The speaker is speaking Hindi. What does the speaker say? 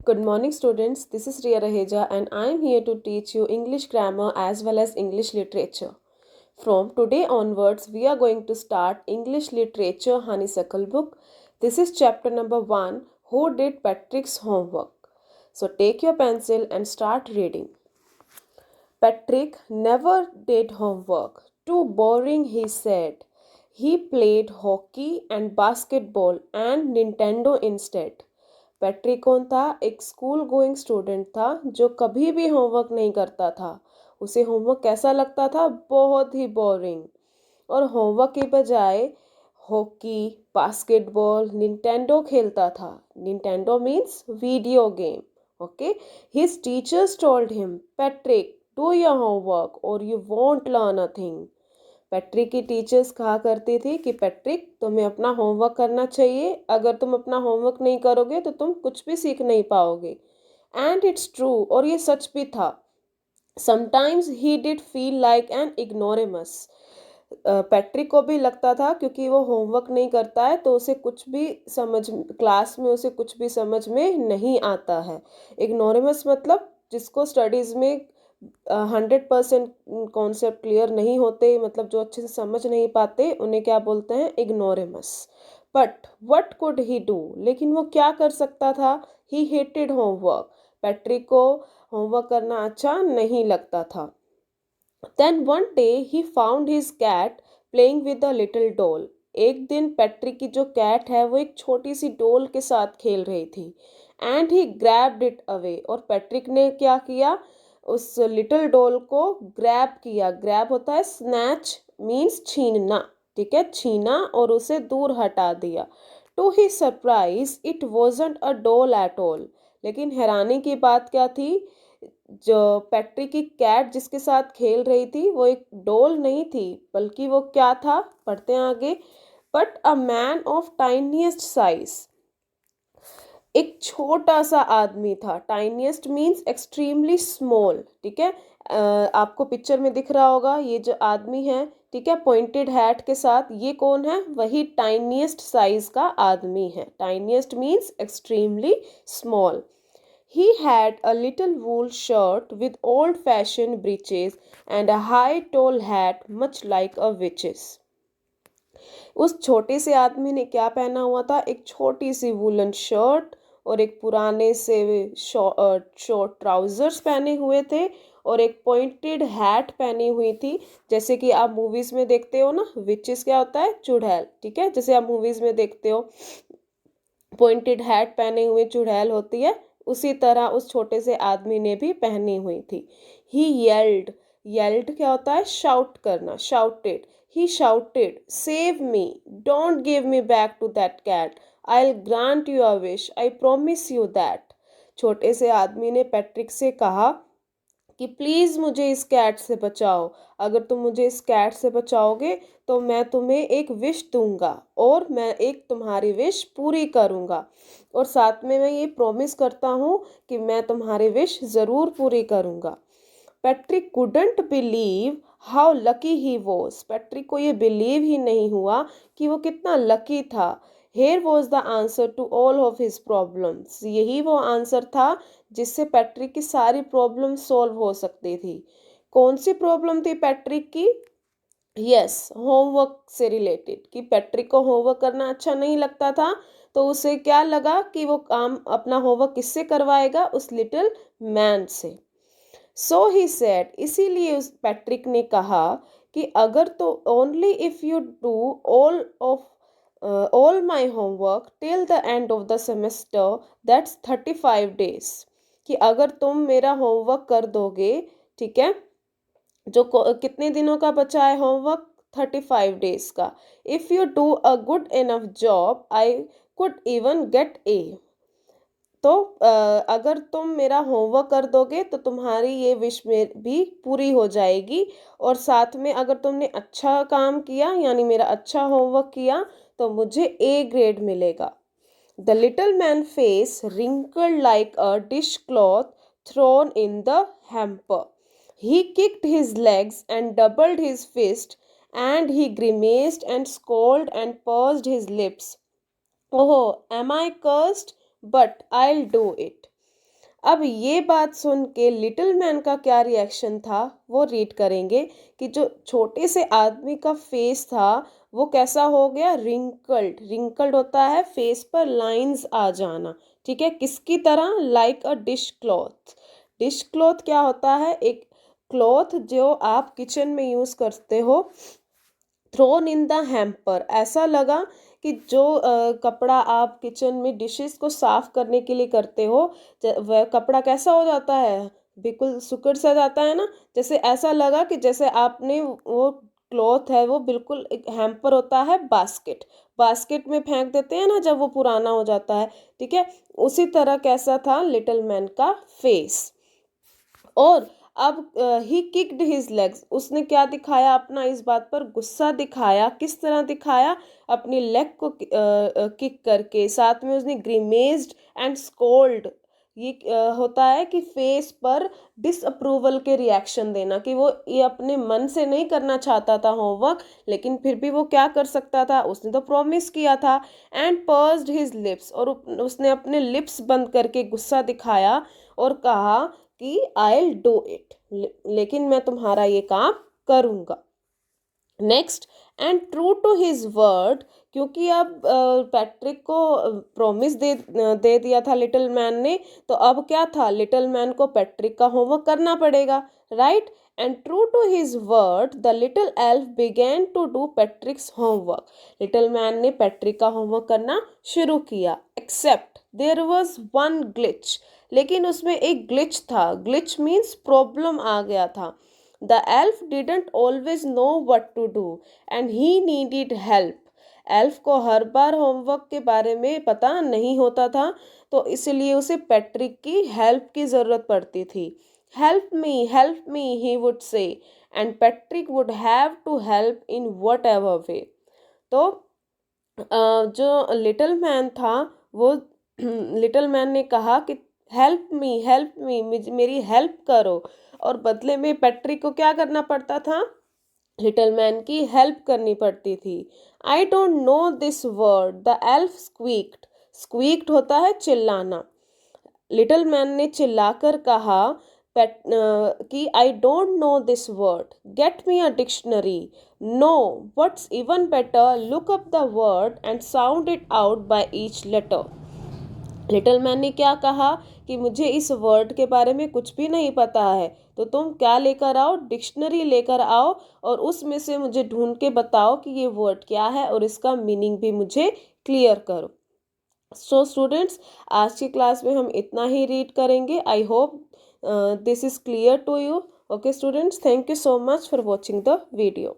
Good morning, students. This is Riya Raheja, and I am here to teach you English grammar as well as English literature. From today onwards, we are going to start English literature honeysuckle book. This is chapter number 1, Who Did Patrick's Homework? So take your pencil and start reading. Patrick never did homework. Too boring, he said. He played hockey and basketball and Nintendo instead. Patrick कौन था? एक स्कूल गोइंग स्टूडेंट था जो कभी भी होमवर्क नहीं करता था। उसे होमवर्क कैसा लगता था? बहुत ही बोरिंग। और होमवर्क के बजाय हॉकी, बास्केटबॉल, निंटेंडो खेलता था। Nintendo means video game. Okay, his teachers told him, Patrick do your homework और you want learn a thing. Patrick की टीचर्स कहा करती थी कि पैट्रिक तुम्हें अपना होमवर्क करना चाहिए, अगर तुम अपना होमवर्क नहीं करोगे तो तुम कुछ भी सीख नहीं पाओगे। एंड इट्स ट्रू, और ये सच भी था। Sometimes he did feel like an ignoramus. Patrick को भी लगता था क्योंकि वो होमवर्क नहीं करता है तो उसे कुछ भी समझ क्लास में उसे कुछ भी समझ में नहीं आता है। इग्नोरेमस मतलब जिसको स्टडीज़ में 100% कॉन्सेप्ट क्लियर नहीं होते, मतलब जो अच्छे से समझ नहीं पाते, उन्हें क्या बोलते हैं? Ignoramus. But what could he do, लेकिन वो क्या कर सकता था? ही हेटेड होमवर्क। पैट्रिक को होमवर्क करना अच्छा नहीं लगता था। Then one day he found his cat playing with a little doll. एक दिन पैट्रिक की जो कैट है वो एक छोटी सी डोल के साथ खेल रही थी। And he grabbed it away, और पैट्रिक ने क्या किया? उस लिटिल डोल को ग्रैब किया। ग्रैब होता है स्नैच, मीन्स छीनना। ठीक है, छीना और उसे दूर हटा दिया। To his surprise it wasn't a doll at all. लेकिन हैरानी की बात क्या थी? जो पैट्रिक की कैट जिसके साथ खेल रही थी वो एक डोल नहीं थी, बल्कि वो क्या था? पढ़ते हैं आगे। But a man of tiniest size, एक छोटा सा आदमी था। Tiniest means extremely small. ठीक है, आपको पिक्चर में दिख रहा होगा ये जो आदमी है, ठीक है, पॉइंटेड हैट के साथ, ये कौन है? वही टाइनीएस्ट साइज का आदमी है। Tiniest means extremely small. He had a little wool shirt with old-fashioned breeches and a high tall hat much like a witch's. उस छोटे से आदमी ने क्या पहना हुआ था? एक छोटी सी वूलन शर्ट और एक पुराने से शॉर्ट ट्राउजर्स पहने हुए थे, और एक पॉइंटेड हैट पहनी हुई थी। जैसे कि आप मूवीज में देखते हो ना, विचेस क्या होता है? चुड़ैल। ठीक है, जैसे आप मूवीज में देखते हो पॉइंटेड हैट पहने हुए चुड़ैल होती है, उसी तरह उस छोटे से आदमी ने भी पहनी हुई थी। ही येल्ड, येल्ड क्या होता है? शाउट करना, shouted. He shouted, save me, don't give me back to that cat, I will grant you a wish, I promise you that. छोटे से आदमी ने पैट्रिक से कहा कि प्लीज़ मुझे इस कैट से बचाओ। अगर तुम मुझे इस कैट से बचाओगे तो मैं तुम्हें एक विश दूंगा और मैं एक तुम्हारी विश पूरी करूंगा, और साथ में मैं ये प्रॉमिस करता हूँ कि मैं तुम्हारी विश ज़रूर पूरी करूंगा। Patrick couldn't believe how lucky he was. Patrick को ये बिलीव ही नहीं हुआ कि वो कितना लकी था। Here was the answer to all of his problems. यही वो आंसर था जिससे पैट्रिक की सारी प्रॉब्लम सॉल्व हो सकती थी। कौन सी प्रॉब्लम थी पैट्रिक की? यस, होमवर्क से रिलेटेड। कि पैट्रिक को होमवर्क करना अच्छा नहीं लगता था, तो उसे क्या लगा कि वो काम अपना होमवर्क किससे करवाएगा? उस लिटिल मैन से। सो ही सेड, इसीलिए उस पैट्रिक ने कहा कि अगर तो only if you do all my homework till the end of the semester, that's 35 days। कि अगर तुम मेरा होमवर्क कर दोगे, ठीक है, जो कितने दिनों का बचा है होमवर्क? 35 days का। If you do a good enough job I could even get ए। तो अगर तुम मेरा होमवर्क कर दोगे तो तुम्हारी ये विश में भी पूरी हो जाएगी, और साथ में अगर तुमने अच्छा काम किया, यानी मेरा अच्छा होमवर्क किया, तो मुझे ए ग्रेड मिलेगा। The little man face wrinkled like a dishcloth thrown in the hamper. He kicked his legs and doubled his fist, and he grimaced and scowled and pursed his lips. Oh, am I cursed? But I'll do it. अब ये बात सुन के लिटिल मैन का क्या रिएक्शन था वो रीड करेंगे कि जो छोटे से आदमी का फेस था वो कैसा हो गया, रिंकल्ड। रिंकल्ड होता है फेस पर लाइंस आ जाना, ठीक है, किसकी तरह, लाइक अ डिश क्लॉथ। डिश क्लॉथ क्या होता है, एक क्लॉथ जो आप किचन में यूज करते हो, थ्रोन इन द हैम्पर। ऐसा लगा कि जो कपड़ा आप किचन में डिशेस को साफ करने के लिए करते हो, वह कपड़ा कैसा हो जाता है, बिल्कुल सुकड़ सा जाता है ना, जैसे ऐसा लगा कि जैसे आपने वो क्लॉथ है वो बिल्कुल, एक हैम्पर होता है बास्केट, बास्केट में फेंक देते हैं ना जब वो पुराना हो जाता है, ठीक है, उसी तरह कैसा था लिटिल मैन का फेस। और अब ही किक्ड हिज लेग्स, उसने क्या दिखाया अपना, इस बात पर गुस्सा दिखाया। किस तरह दिखाया, अपनी लेग को किक करके, साथ में उसने ग्रीमेज्ड एंड स्कोल्ड। ये होता है कि फेस पर डिसअप्रूवल के रिएक्शन देना, कि वो ये अपने मन से नहीं करना चाहता था होमवर्क, लेकिन फिर भी वो क्या कर सकता था, उसने तो प्रॉमिस किया था। एंड पर्स्ड हिज लिप्स, और उसने अपने लिप्स बंद करके गुस्सा दिखाया और कहा कि आई डू इट, लेकिन मैं तुम्हारा ये काम करूंगा। Next, and true to his word, क्योंकि अब पैट्रिक को प्रॉमिस दे दिया था लिटिल मैन ने, तो अब क्या था, लिटिल मैन को पैट्रिक का होमवर्क करना पड़ेगा, right. And true to his word the little elf began to do Patrick's homework, little man ने पैट्रिक का होमवर्क करना शुरू किया। Except there was one glitch, लेकिन उसमें एक ग्लिच था। ग्लिच मीन्स प्रॉब्लम आ गया था। The elf didn't always know what to do and he needed help. Elf को हर बार होमवर्क के बारे में पता नहीं होता था, तो इसलिए उसे पैट्रिक की हेल्प की ज़रूरत पड़ती थी। Help me he would say, and Patrick would have to help in whatever way. तो जो लिटिल मैन था वो लिटिल मैन ने कहा कि हेल्प मी, मेरी हेल्प करो, और बदले में पैट्रिक को क्या करना पड़ता था, लिटिल मैन की हेल्प करनी पड़ती थी। I don't know this word, the elf squeaked. Squeaked होता है चिल्लाना। लिटिल मैन ने चिल्लाकर कहा कि I don't know this word, get me a dictionary. No, what's even better, look up the word and sound it out by each letter. Little man ने क्या कहा कि मुझे इस वर्ड के बारे में कुछ भी नहीं पता है, तो तुम क्या लेकर आओ, डिक्शनरी लेकर आओ, और उसमें से मुझे ढूंढ के बताओ कि ये वर्ड क्या है, और इसका मीनिंग भी मुझे क्लियर करो। सो स्टूडेंट्स, आज की क्लास में हम इतना ही रीड करेंगे। I hope this is clear to you. Okay students, thank you so much for watching the video.